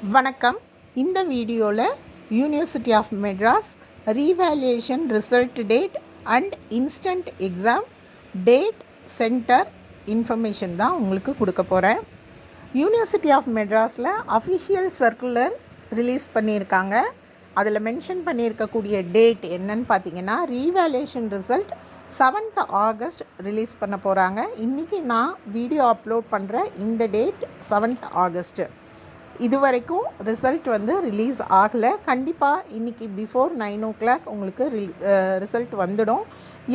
வணக்கம். இந்த வீடியோவில் university of Madras revaluation result date and instant exam date centre information தான் உங்களுக்கு கொடுக்க போகிறேன். யூனிவர்சிட்டி ஆஃப் மெட்ராஸில் அஃபிஷியல் சர்க்குலர் ரிலீஸ் பண்ணியிருக்காங்க. அதில் மென்ஷன் பண்ணியிருக்கக்கூடிய டேட் என்னன்னு பார்த்தீங்கன்னா, revaluation result 7th August release பண்ண போகிறாங்க. இன்றைக்கி நான் வீடியோ அப்லோட் பண்ணுற இந்த டேட் 7th ஆகஸ்ட்டு. இது வரைக்கும் ரிசல்ட் ரிலீஸ் ஆகலை. கண்டிப்பாக இன்றைக்கி பிஃபோர் 9 o'clock உங்களுக்கு ரிசல்ட் வந்துடும்.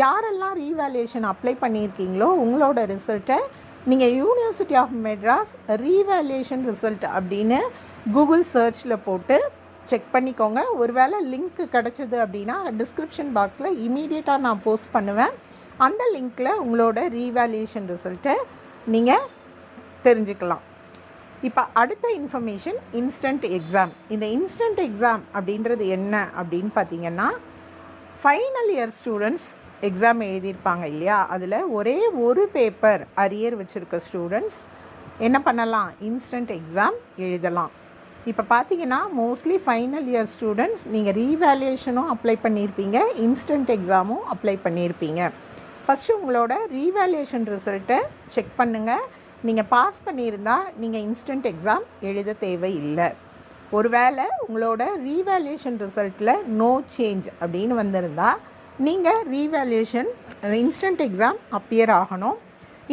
யாரெல்லாம் ரீவேல்யூஷன் அப்ளை பண்ணியிருக்கீங்களோ உங்களோட ரிசல்ட்டை நீங்கள் university of Madras revaluation result அப்படின்னு கூகுள் சர்ச்சில் போட்டு செக் பண்ணிக்கோங்க. ஒருவேளை லிங்க் கிடச்சிது அப்படின்னா டிஸ்கிரிப்ஷன் பாக்ஸில் இமீடியட்டாக நான் போஸ்ட் பண்ணுவேன். அந்த லிங்க்கில் உங்களோட ரீவேல்யூஷன் ரிசல்ட்டை நீங்கள் தெரிஞ்சுக்கலாம். இப்போ அடுத்த இன்ஃபர்மேஷன் இன்ஸ்டன்ட் எக்ஸாம். இந்த இன்ஸ்டன்ட் எக்ஸாம் அப்படின்றது என்ன அப்படின்னு பார்த்தீங்கன்னா, ஃபைனல் இயர் ஸ்டூடெண்ட்ஸ் எக்ஸாம் எழுதியிருப்பாங்க இல்லையா, அதில் ஒரே ஒரு பேப்பர் அரியர் வச்சுருக்க ஸ்டூடெண்ட்ஸ் என்ன பண்ணலாம், இன்ஸ்டன்ட் எக்ஸாம் எழுதலாம். இப்போ பார்த்தீங்கன்னா மோஸ்ட்லி ஃபைனல் இயர் ஸ்டூடெண்ட்ஸ் நீங்கள் ரீவேல்யூஷனும் அப்ளை பண்ணியிருப்பீங்க, இன்ஸ்டன்ட் எக்ஸாமும் அப்ளை பண்ணியிருப்பீங்க. ஃபஸ்ட்டு உங்களோட ரீவேல்யூஷன் ரிசல்ட்டை செக் பண்ணுங்கள். நீங்கள் பாஸ் பண்ணியிருந்தால் நீங்கள் இன்ஸ்டன்ட் எக்ஸாம் எழுத தேவையில்லை. ஒருவேளை உங்களோட ரீவேல்யூஷன் ரிசல்ட்டில் நோ சேஞ்ச் அப்படின்னு வந்திருந்தால் நீங்கள் ரீவேல்யூஷன் இன்ஸ்டன்ட் எக்ஸாம் அப்பியர் ஆகணும்.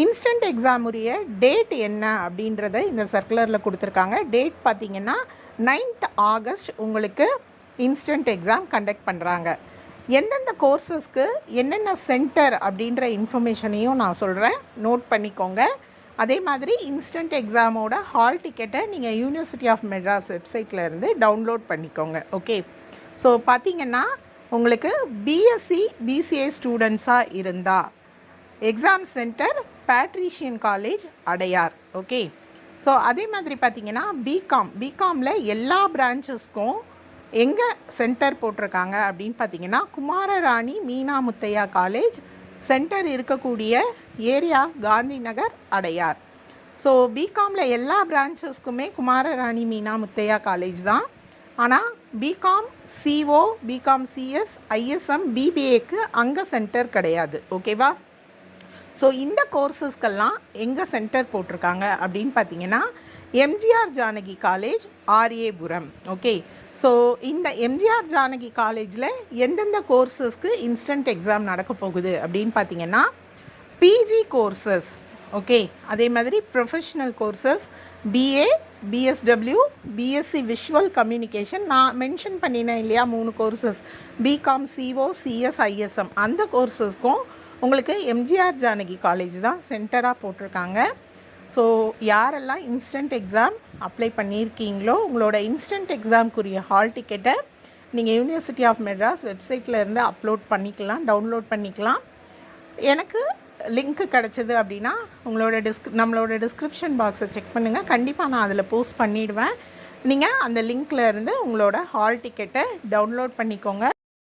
இன்ஸ்டன்ட் எக்ஸாம் உரிய டேட் என்ன அப்படின்றத இந்த சர்க்குலரில் கொடுத்துருக்காங்க. டேட் பார்த்திங்கன்னா 9th ஆகஸ்ட் உங்களுக்கு இன்ஸ்டன்ட் எக்ஸாம் கண்டக்ட் பண்ணுறாங்க. எந்தெந்த கோர்சஸ்க்கு என்னென்ன சென்டர் அப்படின்ற இன்ஃபர்மேஷனையும் நான் சொல்கிறேன், நோட் பண்ணிக்கோங்க. அதே மாதிரி இன்ஸ்டன்ட் எக்ஸாமோட ஹால் டிக்கெட்டை நீங்கள் யூனிவர்சிட்டி ஆஃப் மெட்ராஸ் வெப்சைட்டில் இருந்து டவுன்லோட் பண்ணிக்கோங்க. ஓகே, ஸோ பார்த்திங்கன்னா உங்களுக்கு பிஎஸ்சி பிசிஏ ஸ்டூடெண்ட்ஸாக இருந்தால் exam centre Patrician college Adyar. Okay, so அதே மாதிரி பார்த்திங்கன்னா பிகாமில் எல்லா பிரான்ச்சஸ்க்கும் எங்கே சென்டர் போட்டிருக்காங்க அப்படின்னு பார்த்திங்கன்னா, குமாரராணி மீனா முத்தையா காலேஜ் சென்டர் இருக்கக்கூடிய ஏரியா காந்தி நகர் அடையார். ஸோ பிகாமில் எல்லா பிரான்ச்சஸ்க்குமே குமாரராணி மீனா முத்தையா காலேஜ் தான். ஆனால் BCom CO, BCom CS, ISM, பிபிஏக்கு அங்கே சென்டர் கிடையாது. ஓகேவா? ஸோ இந்த கோர்சஸ்க்கெல்லாம் எங்கே சென்டர் போட்டிருக்காங்க அப்படின்னு பார்த்தீங்கன்னா, MGR Janaki college RA Puram. Okay, so இந்த எம்ஜிஆர் ஜானகி காலேஜில் எந்தெந்த கோர்சஸ்க்கு இன்ஸ்டன்ட் எக்ஸாம் நடக்க போகுது அப்படின்னு பார்த்தீங்கன்னா, பிஜி கோர்சஸ், ஓகே, அதே மாதிரி professional courses, BA, BSW, BSc visual communication, நான் மென்ஷன் பண்ணினேன் இல்லையா 3 courses, BCom CO, CS, ISM, அந்த கோர்சஸ்க்கும் உங்களுக்கு எம்ஜிஆர் ஜானகி காலேஜ் தான் சென்டராக போட்டிருக்காங்க. ஸோ யாரெல்லாம் இன்ஸ்டன்ட் எக்ஸாம் அப்ளை பண்ணியிருக்கீங்களோ உங்களோட இன்ஸ்டன்ட் எக்ஸாம்க்குரிய ஹால் டிக்கெட்டை நீங்கள் யூனிவர்சிட்டி ஆஃப் மெட்ராஸ் வெப்சைட்டில் இருந்து அப்லோட் பண்ணிக்கலாம், டவுன்லோட் பண்ணிக்கலாம். எனக்கு லிங்க்கு கிடச்சிது அப்படின்னா நம்மளோட டிஸ்கிரிப்ஷன் பாக்ஸை செக் பண்ணுங்கள். கண்டிப்பாக நான் அதில் போஸ்ட் பண்ணிவிடுவேன். நீங்கள் அந்த லிங்க்கில் இருந்து உங்களோட ஹால் டிக்கெட்டை டவுன்லோட் பண்ணிக்கோங்க.